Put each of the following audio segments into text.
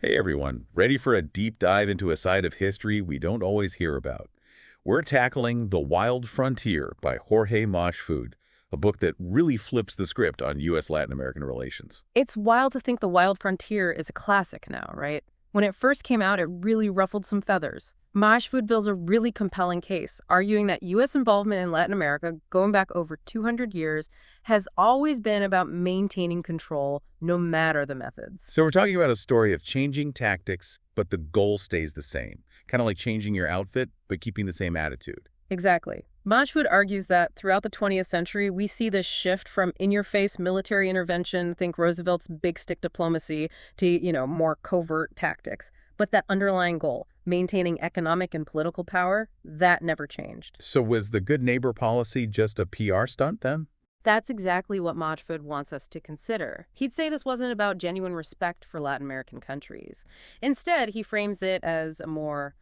Hey everyone, ready for a deep dive into a side of history we don't always hear about? We're tackling The Wild Frontier by Jorge Majfud, a book that really flips the script on U.S.-Latin American relations. It's wild to think The Wild Frontier is a classic now, right? When it first came out, it really ruffled some feathers. Majfud builds a really compelling case, arguing that U.S. involvement in Latin America, going back over 200 years, has always been about maintaining control, no matter the methods. So we're talking about a story of changing tactics, but the goal stays the same. Kind of like changing your outfit, but keeping the same attitude. Exactly. Majfud argues that throughout the 20th century, we see this shift from in-your-face military intervention, think Roosevelt's big stick diplomacy, to, more covert tactics. But that underlying goal, maintaining economic and political power, that never changed. So was the good neighbor policy just a PR stunt then? That's exactly what Majfud wants us to consider. He'd say this wasn't about genuine respect for Latin American countries. Instead, he frames it as a more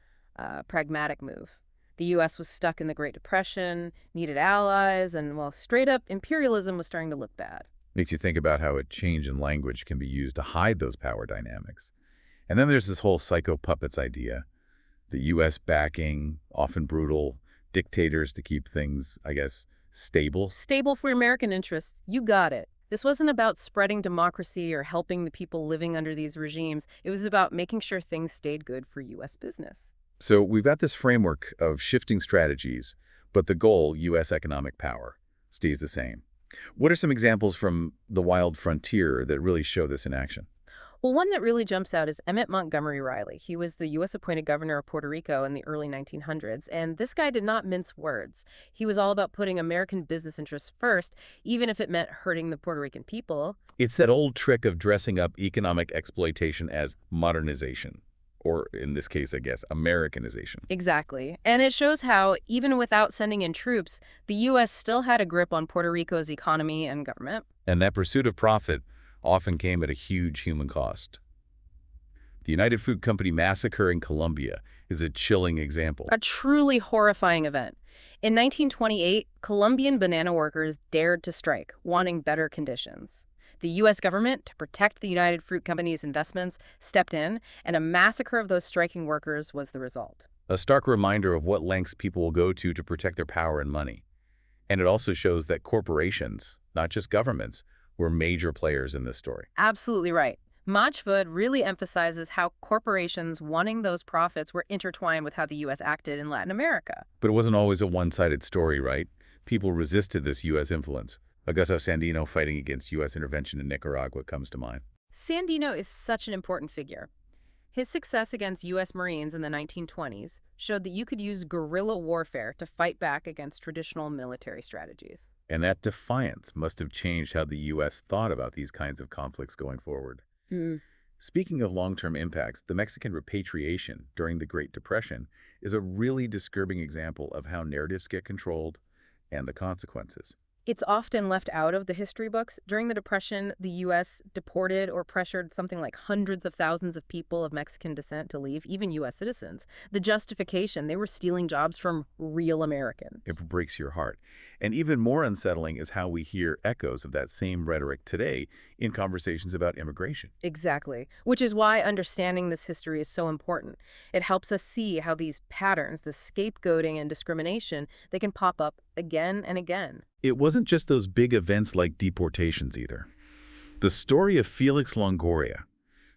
pragmatic move. The U.S. was stuck in the Great Depression, needed allies, and, well, straight-up imperialism was starting to look bad. Makes you think about how a change in language can be used to hide those power dynamics. And then there's this whole psycho puppets idea. The U.S. backing, often brutal, dictators to keep things, I guess, stable. Stable for American interests. You got it. This wasn't about spreading democracy or helping the people living under these regimes. It was about making sure things stayed good for U.S. business. So we've got this framework of shifting strategies, but the goal, U.S. economic power, stays the same. What are some examples from The Wild Frontier that really show this in action? Well, one that really jumps out is Emmett Montgomery Riley. He was the U.S. appointed governor of Puerto Rico in the early 1900s, and this guy did not mince words. He was all about putting American business interests first, even if it meant hurting the Puerto Rican people. It's that old trick of dressing up economic exploitation as modernization, or in this case, I guess, Americanization. Exactly. And it shows how, even without sending in troops, the U.S. still had a grip on Puerto Rico's economy and government. And that pursuit of profit often came at a huge human cost. The United Fruit Company massacre in Colombia is a chilling example. A truly horrifying event. In 1928, Colombian banana workers dared to strike, wanting better conditions. The U.S. government, to protect the United Fruit Company's investments, stepped in, and a massacre of those striking workers was the result. A stark reminder of what lengths people will go to protect their power and money. And it also shows that corporations, not just governments, were major players in this story. Absolutely right. Majfud really emphasizes how corporations wanting those profits were intertwined with how the U.S. acted in Latin America. But it wasn't always a one-sided story, right? People resisted this U.S. influence. Augusto Sandino fighting against U.S. intervention in Nicaragua comes to mind. Sandino is such an important figure. His success against U.S. Marines in the 1920s showed that you could use guerrilla warfare to fight back against traditional military strategies. And that defiance must have changed how the U.S. thought about these kinds of conflicts going forward. Speaking of long-term impacts, the Mexican repatriation during the Great Depression is a really disturbing example of how narratives get controlled and the consequences. It's often left out of the history books. During the Depression, the U.S. deported or pressured something like hundreds of thousands of people of Mexican descent to leave, even U.S. citizens. The justification, they were stealing jobs from real Americans. It breaks your heart. And even more unsettling is how we hear echoes of that same rhetoric today in conversations about immigration. Exactly, which is why understanding this history is so important. It helps us see how these patterns, the scapegoating and discrimination, they can pop up again and again. It wasn't just those big events like deportations either. The story of Felix Longoria,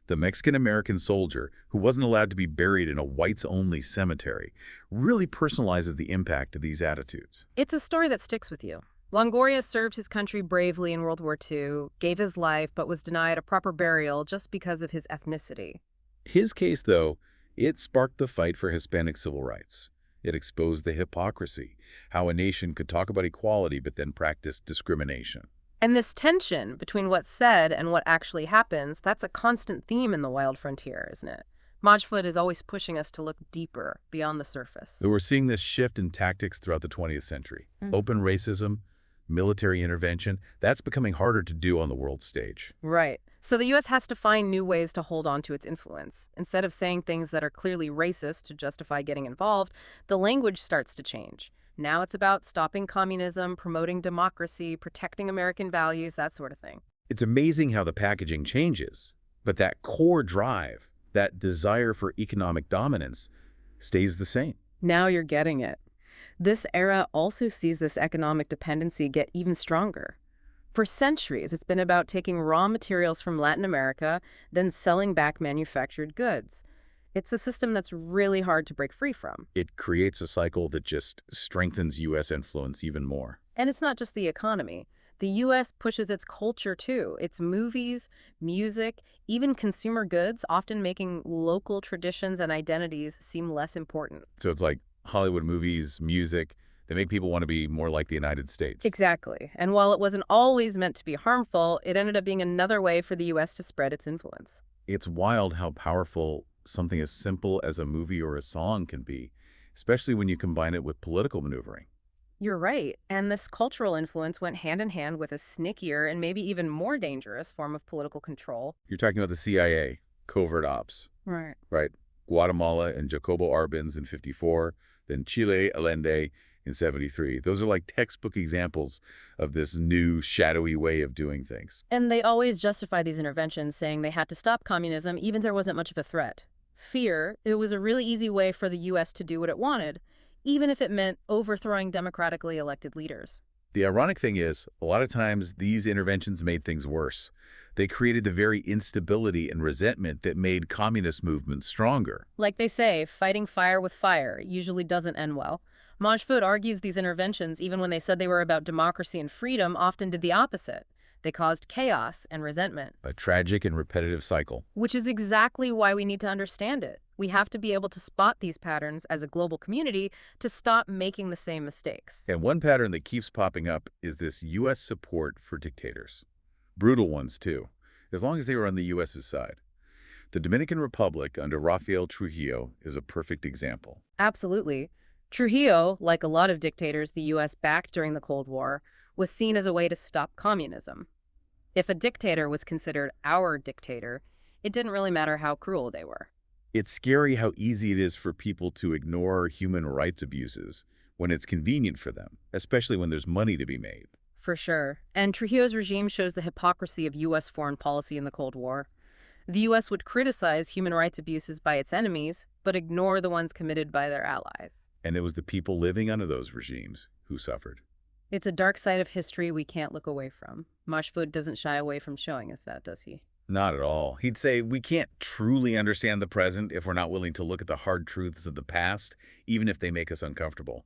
the Mexican-American soldier who wasn't allowed to be buried in a whites-only cemetery, really personalizes the impact of these attitudes. It's a story that sticks with you. Longoria served his country bravely in World War II, gave his life, but was denied a proper burial just because of his ethnicity. His case, though, it sparked the fight for Hispanic civil rights. It exposed the hypocrisy, how a nation could talk about equality but then practice discrimination. And this tension between what's said and what actually happens, that's a constant theme in The Wild Frontier, isn't it? Majfud is always pushing us to look deeper, beyond the surface. So we're seeing this shift in tactics throughout the 20th century. Open racism, military intervention, that's becoming harder to do on the world stage. Right. So the U.S. has to find new ways to hold on to its influence. Instead of saying things that are clearly racist to justify getting involved, the language starts to change. Now it's about stopping communism, promoting democracy, protecting American values, that sort of thing. It's amazing how the packaging changes, but that core drive, That desire for economic dominance stays the same. Now you're getting it. This era also sees this economic dependency get even stronger. For centuries, it's been about taking raw materials from Latin America, then selling back manufactured goods. It's a system that's really hard to break free from. It creates a cycle that just strengthens U.S. influence even more. And it's not just the economy. The U.S. pushes its culture too. Its movies, music, even consumer goods, often making local traditions and identities seem less important. So it's like Hollywood movies, music, they make people want to be more like the United States. Exactly. And while it wasn't always meant to be harmful, it ended up being another way for the U.S. to spread its influence. It's wild how powerful something as simple as a movie or a song can be, especially when you combine it with political maneuvering. You're right. And this cultural influence went hand in hand with a snickier and maybe even more dangerous form of political control. You're talking about the CIA, covert ops, Right. right? Guatemala and Jacobo Arbenz in 54, then Chile Allende in 73. Those are like textbook examples of this new shadowy way of doing things. And they always justify these interventions, saying they had to stop communism even if there wasn't much of a threat. Fear, it was a really easy way for the U.S. to do what it wanted, even if it meant overthrowing democratically elected leaders. The ironic thing is, a lot of times these interventions made things worse. They created the very instability and resentment that made communist movements stronger. Like they say, fighting fire with fire usually doesn't end well. Majfud argues these interventions, even when they said they were about democracy and freedom, often did the opposite. They caused chaos and resentment. A tragic and repetitive cycle. Which is exactly why we need to understand it. We have to be able to spot these patterns as a global community to stop making the same mistakes. And one pattern that keeps popping up is this U.S. support for dictators. Brutal ones, too, as long as they were on the U.S.'s side. The Dominican Republic under Rafael Trujillo is a perfect example. Absolutely. Trujillo, like a lot of dictators the U.S. backed during the Cold War, was seen as a way to stop communism. If a dictator was considered our dictator, it didn't really matter how cruel they were. It's scary how easy it is for people to ignore human rights abuses when it's convenient for them, especially when there's money to be made. For sure. And Trujillo's regime shows the hypocrisy of U.S. foreign policy in the Cold War. The U.S. would criticize human rights abuses by its enemies, but ignore the ones committed by their allies. And it was the people living under those regimes who suffered. It's a dark side of history we can't look away from. Majfud doesn't shy away from showing us that, does he? Not at all. He'd say we can't truly understand the present if we're not willing to look at the hard truths of the past, even if they make us uncomfortable.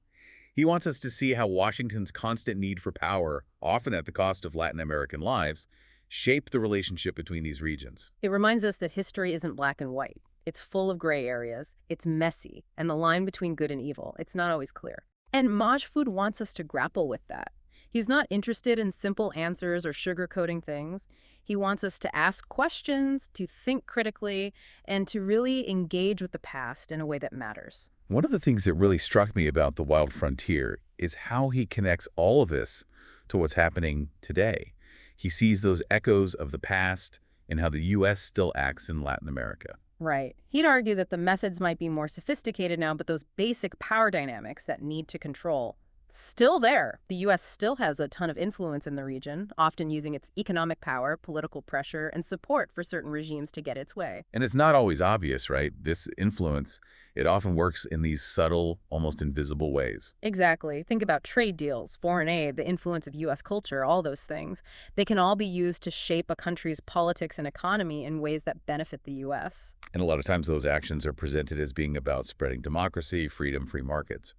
He wants us to see how Washington's constant need for power, often at the cost of Latin American lives, shaped the relationship between these regions. It reminds us that history isn't black and white. It's full of gray areas, it's messy, and the line between good and evil, it's not always clear. And Majfud wants us to grapple with that. He's not interested in simple answers or sugarcoating things. He wants us to ask questions, to think critically, and to really engage with the past in a way that matters. One of the things that really struck me about The Wild Frontier is how he connects all of this to what's happening today. He sees those echoes of the past and how the U.S. still acts in Latin America. Right. He'd argue that the methods might be more sophisticated now, but those basic power dynamics that need to control, still there. The U.S. still has a ton of influence in the region, often using its economic power, political pressure, and support for certain regimes to get its way. And it's not always obvious, right? This influence, it often works in these subtle, almost invisible ways. Exactly. Think about trade deals, foreign aid, the influence of U.S. culture, all those things. They can all be used to shape a country's politics and economy in ways that benefit the U.S. And a lot of times those actions are presented as being about spreading democracy, freedom, free markets.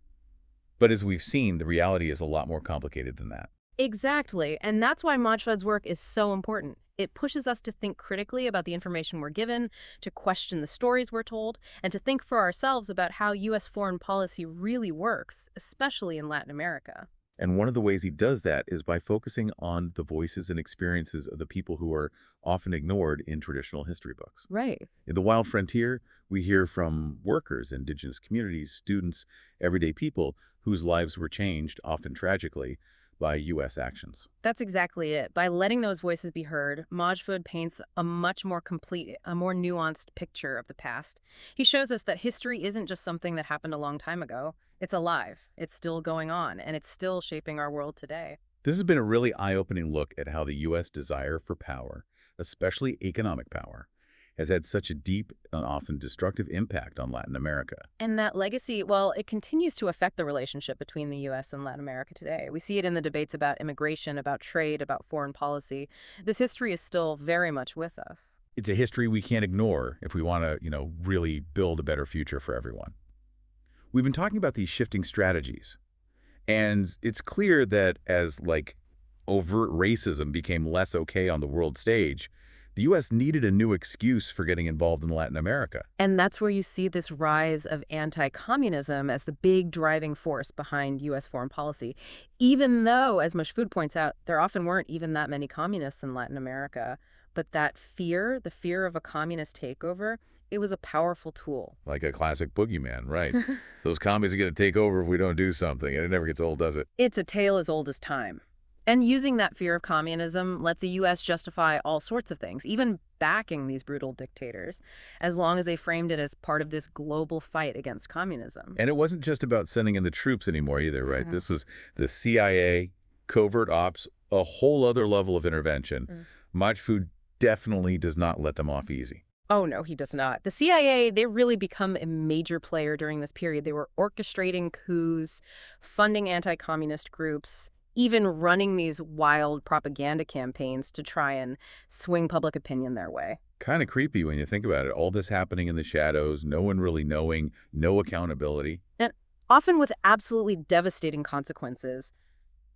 But as we've seen, the reality is a lot more complicated than that. Exactly. And that's why Majfud's work is so important. It pushes us to think critically about the information we're given, to question the stories we're told, and to think for ourselves about how U.S. foreign policy really works, especially in Latin America. And one of the ways he does that is by focusing on the voices and experiences of the people who are often ignored in traditional history books. Right. In The Wild Frontier, we hear from workers, indigenous communities, students, everyday people whose lives were changed, often tragically, by U.S. actions. That's exactly it. By letting those voices be heard, Majfud paints a much more complete, a more nuanced picture of the past. He shows us that history isn't just something that happened a long time ago. It's alive, it's still going on, and it's still shaping our world today. This has been a really eye-opening look at how the U.S. desire for power, especially economic power, has had such a deep and often destructive impact on Latin America. And that legacy, well, it continues to affect the relationship between the U.S. and Latin America today. We see it in the debates about immigration, about trade, about foreign policy. This history is still very much with us. It's a history we can't ignore if we want to, really build a better future for everyone. We've been talking about these shifting strategies, and it's clear that as, overt racism became less okay on the world stage, the U.S. needed a new excuse for getting involved in Latin America. And that's where you see this rise of anti-communism as the big driving force behind U.S. foreign policy, even though, as Majfud points out, there often weren't even that many communists in Latin America. But that fear, the fear of a communist takeover, it was a powerful tool. Like a classic boogeyman, right? Those commies are going to take over if we don't do something, and it never gets old, does it? It's a tale as old as time. And using that fear of communism let the U.S. justify all sorts of things, even backing these brutal dictators, as long as they framed it as part of this global fight against communism. And it wasn't just about sending in the troops anymore either, right? This was the CIA, covert ops, a whole other level of intervention. Majfud definitely does not let them off easy. Oh, no, he does not. The CIA, they really become a major player during this period. They were orchestrating coups, funding anti-communist groups, even running these wild propaganda campaigns to try and swing public opinion their way. Kind of creepy when you think about it. All this happening in the shadows, no one really knowing, no accountability. And often with absolutely devastating consequences.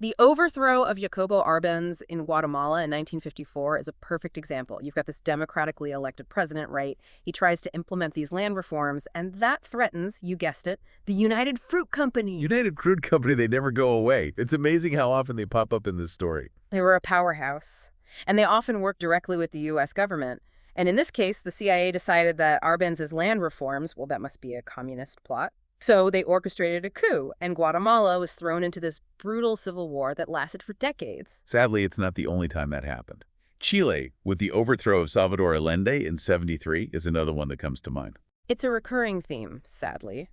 The overthrow of Jacobo Arbenz in Guatemala in 1954 is a perfect example. You've got this democratically elected president, right? He tries to implement these land reforms, and that threatens, you guessed it, the United Fruit Company. United Fruit Company, they never go away. It's amazing how often they pop up in this story. They were a powerhouse, and they often worked directly with the U.S. government. And in this case, the CIA decided that Arbenz's land reforms, well, that must be a communist plot. So they orchestrated a coup, and Guatemala was thrown into this brutal civil war that lasted for decades. Sadly, it's not the only time that happened. Chile, with the overthrow of Salvador Allende in '73, is another one that comes to mind. It's a recurring theme, sadly.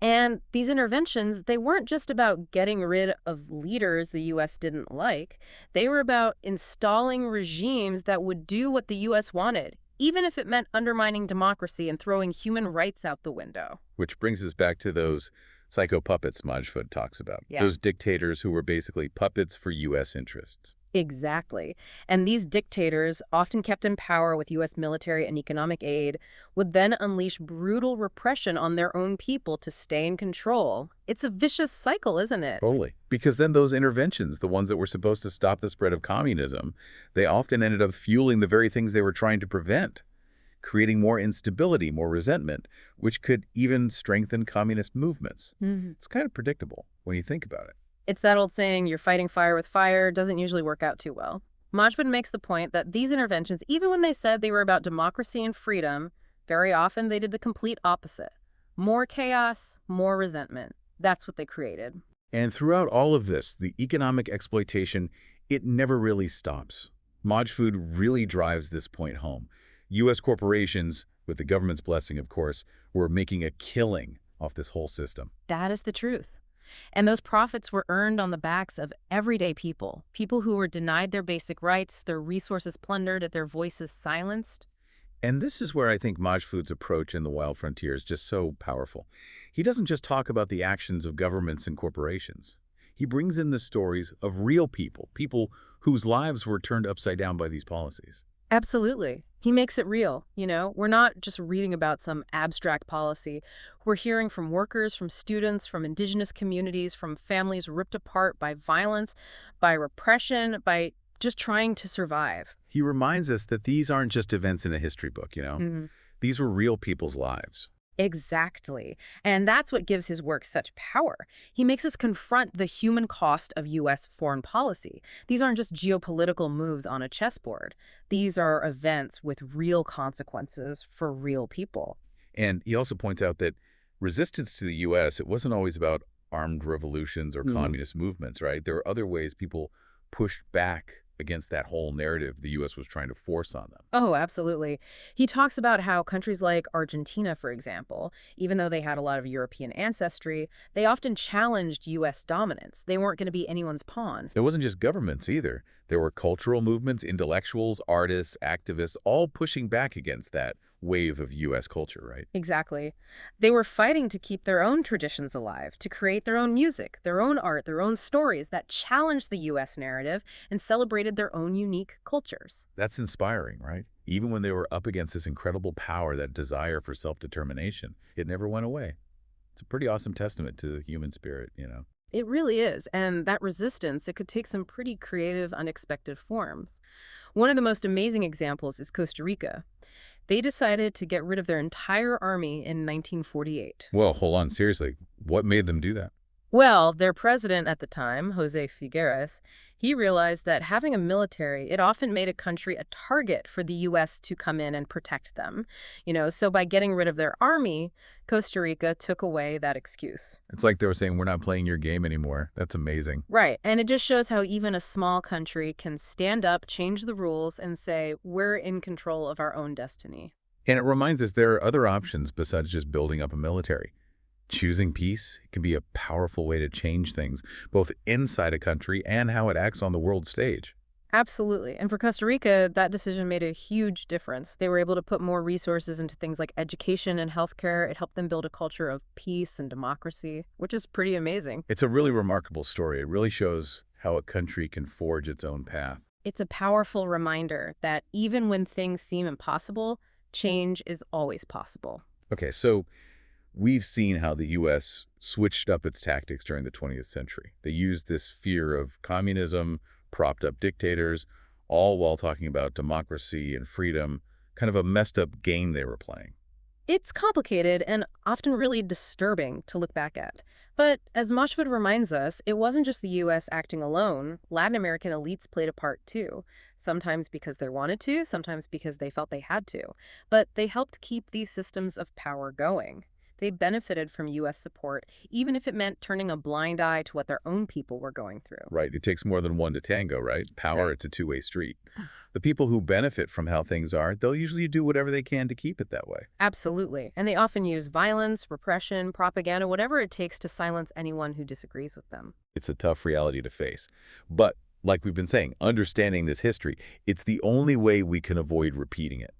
And these interventions, they weren't just about getting rid of leaders the U.S. didn't like. They were about installing regimes that would do what the U.S. wanted, even if it meant undermining democracy and throwing human rights out the window. Which brings us back to those psycho puppets Majfud talks about. Yeah. Those dictators who were basically puppets for U.S. interests. Exactly. And these dictators, often kept in power with U.S. military and economic aid, would then unleash brutal repression on their own people to stay in control. It's a vicious cycle, isn't it? Totally. Because then those interventions, the ones that were supposed to stop the spread of communism, they often ended up fueling the very things they were trying to prevent, creating more instability, more resentment, which could even strengthen communist movements. It's kind of predictable when you think about it. It's that old saying, you're fighting fire with fire, doesn't usually work out too well. Majfud makes the point that these interventions, even when they said they were about democracy and freedom, very often they did the complete opposite. More chaos, more resentment. That's what they created. And throughout all of this, the economic exploitation, it never really stops. Majfud really drives this point home. U.S. corporations, with the government's blessing, of course, were making a killing off this whole system. That is the truth. And those profits were earned on the backs of everyday people, people who were denied their basic rights, their resources plundered, their voices silenced. And this is where I think Majfud's approach in The Wild Frontier is just so powerful. He doesn't just talk about the actions of governments and corporations. He brings in the stories of real people, people whose lives were turned upside down by these policies. Absolutely. He makes it real, We're not just reading about some abstract policy. We're hearing from workers, from students, from indigenous communities, from families ripped apart by violence, by repression, by just trying to survive. He reminds us that these aren't just events in a history book, These were real people's lives. Exactly. And that's what gives his work such power. He makes us confront the human cost of U.S. foreign policy. These aren't just geopolitical moves on a chessboard. These are events with real consequences for real people. And he also points out that resistance to the U.S., it wasn't always about armed revolutions or communist movements, right? There were other ways people pushed back against that whole narrative the U.S. was trying to force on them. Oh, absolutely. He talks about how countries like Argentina, for example, even though they had a lot of European ancestry, they often challenged U.S. dominance. They weren't going to be anyone's pawn. It wasn't just governments either. There were cultural movements, intellectuals, artists, activists, all pushing back against that wave of U.S. culture, right? Exactly. They were fighting to keep their own traditions alive, to create their own music, their own art, their own stories that challenged the U.S. narrative and celebrated their own unique cultures. That's inspiring, right? Even when they were up against this incredible power, that desire for self-determination, it never went away. It's a pretty awesome testament to the human spirit. It really is, and that resistance, it could take some pretty creative, unexpected forms. One of the most amazing examples is Costa Rica. They decided to get rid of their entire army in 1948. Well, hold on, seriously. What made them do that? Well, their president at the time, Jose Figueres, he realized that having a military, it often made a country a target for the U.S. to come in and protect them. So by getting rid of their army, Costa Rica took away that excuse. It's like they were saying, we're not playing your game anymore. That's amazing. Right, and it just shows how even a small country can stand up, change the rules, and say, we're in control of our own destiny. And it reminds us there are other options besides just building up a military. Choosing peace can be a powerful way to change things, both inside a country and how it acts on the world stage. Absolutely. And for Costa Rica, that decision made a huge difference. They were able to put more resources into things like education and healthcare. It helped them build a culture of peace and democracy, which is pretty amazing. It's a really remarkable story. It really shows how a country can forge its own path. It's a powerful reminder that even when things seem impossible, change is always possible. Okay, so we've seen how the U.S. switched up its tactics during the 20th century. They used this fear of communism, propped up dictators, all while talking about democracy and freedom, kind of a messed up game they were playing. It's complicated and often really disturbing to look back at. But as Majfud reminds us, it wasn't just the U.S. acting alone. Latin American elites played a part too, sometimes because they wanted to, sometimes because they felt they had to. But they helped keep these systems of power going. They benefited from U.S. support, even if it meant turning a blind eye to what their own people were going through. Right. It takes more than one to tango, right? Power, it's a two-way street. The people who benefit from how things are, they'll usually do whatever they can to keep it that way. Absolutely. And they often use violence, repression, propaganda, whatever it takes to silence anyone who disagrees with them. It's a tough reality to face. But like we've been saying, understanding this history, it's the only way we can avoid repeating it.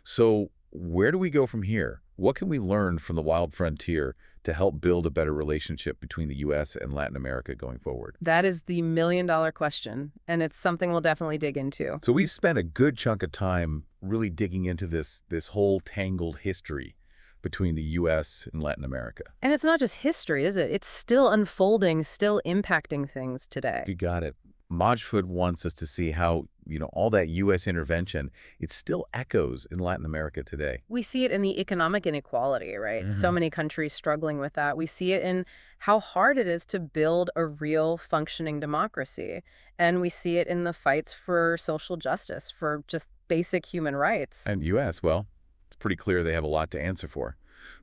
So where do we go from here? What can we learn from the wild frontier to help build a better relationship between the U.S. and Latin America going forward? That is the million-dollar question, and it's something we'll definitely dig into. So we've spent a good chunk of time really digging into this whole tangled history between the U.S. and Latin America. And it's not just history, is it? It's still unfolding, still impacting things today. You got it. Majfud wants us to see how, all that U.S. intervention, it still echoes in Latin America today. We see it in the economic inequality, right? So many countries struggling with that. We see it in how hard it is to build a real functioning democracy. And we see it in the fights for social justice, for just basic human rights. And U.S., well, it's pretty clear they have a lot to answer for.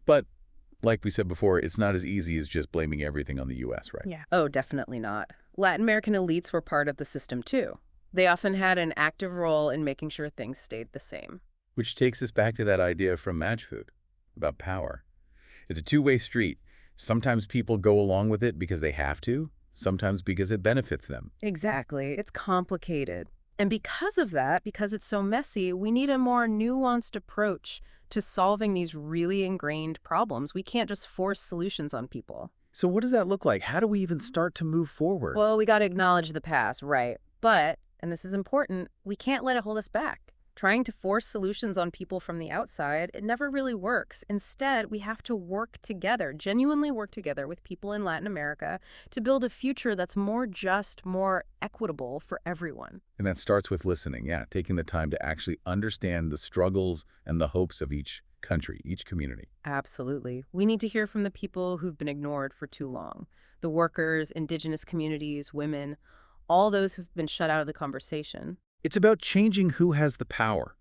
But like we said before, it's not as easy as just blaming everything on the U.S., right? Yeah. Oh, definitely not. Latin American elites were part of the system, too. They often had an active role in making sure things stayed the same. Which takes us back to that idea from Majfud about power. It's a two-way street. Sometimes people go along with it because they have to, sometimes because it benefits them. Exactly. It's complicated. And because of that, because it's so messy, we need a more nuanced approach to solving these really ingrained problems. We can't just force solutions on people. So what does that look like? How do we even start to move forward? Well, we got to acknowledge the past, right? But, and this is important, we can't let it hold us back. Trying to force solutions on people from the outside, it never really works. Instead, we have to work together, genuinely work together with people in Latin America to build a future that's more just, more equitable for everyone. And that starts with listening, yeah, taking the time to actually understand the struggles and the hopes of each country, each community. Absolutely. We need to hear from the people who've been ignored for too long. The workers, indigenous communities, women, all those who've been shut out of the conversation. It's about changing who has the power,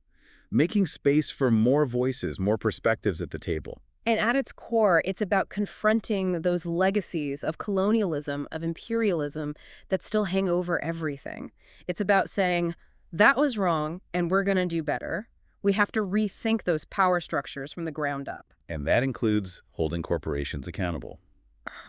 making space for more voices, more perspectives at the table. And at its core, it's about confronting those legacies of colonialism, of imperialism that still hang over everything. It's about saying, that was wrong, and we're going to do better. We have to rethink those power structures from the ground up. And that includes holding corporations accountable.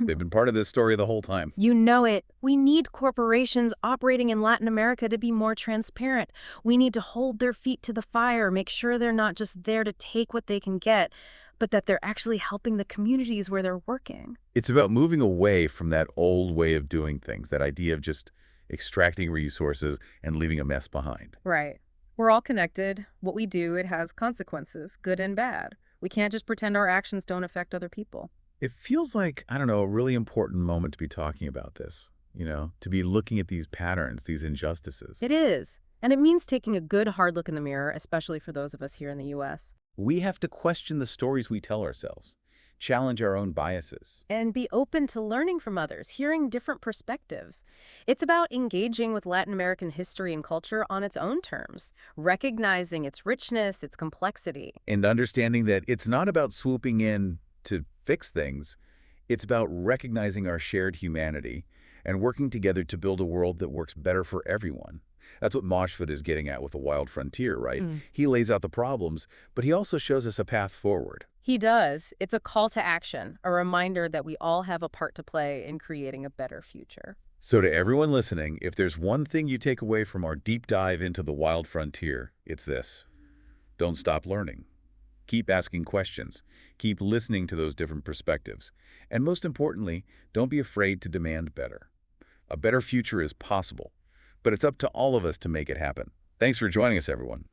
They've been part of this story the whole time. You know it. We need corporations operating in Latin America to be more transparent. We need to hold their feet to the fire, make sure they're not just there to take what they can get, but that they're actually helping the communities where they're working. It's about moving away from that old way of doing things, that idea of just extracting resources and leaving a mess behind. Right. We're all connected. What we do, it has consequences, good and bad. We can't just pretend our actions don't affect other people. It feels like, I don't know, a really important moment to be talking about this, to be looking at these patterns, these injustices. It is. And it means taking a good hard look in the mirror, especially for those of us here in the U.S. We have to question the stories we tell ourselves, challenge our own biases. And be open to learning from others, hearing different perspectives. It's about engaging with Latin American history and culture on its own terms, recognizing its richness, its complexity. And understanding that it's not about swooping in to fix things. It's about recognizing our shared humanity and working together to build a world that works better for everyone. That's what Majfud is getting at with The Wild Frontier, right? He lays out the problems, but he also shows us a path forward. He does. It's a call to action, a reminder that we all have a part to play in creating a better future. So to everyone listening, if there's one thing you take away from our deep dive into The Wild Frontier, it's this. Don't stop learning. Keep asking questions. Keep listening to those different perspectives. And most importantly, don't be afraid to demand better. A better future is possible, but it's up to all of us to make it happen. Thanks for joining us, everyone.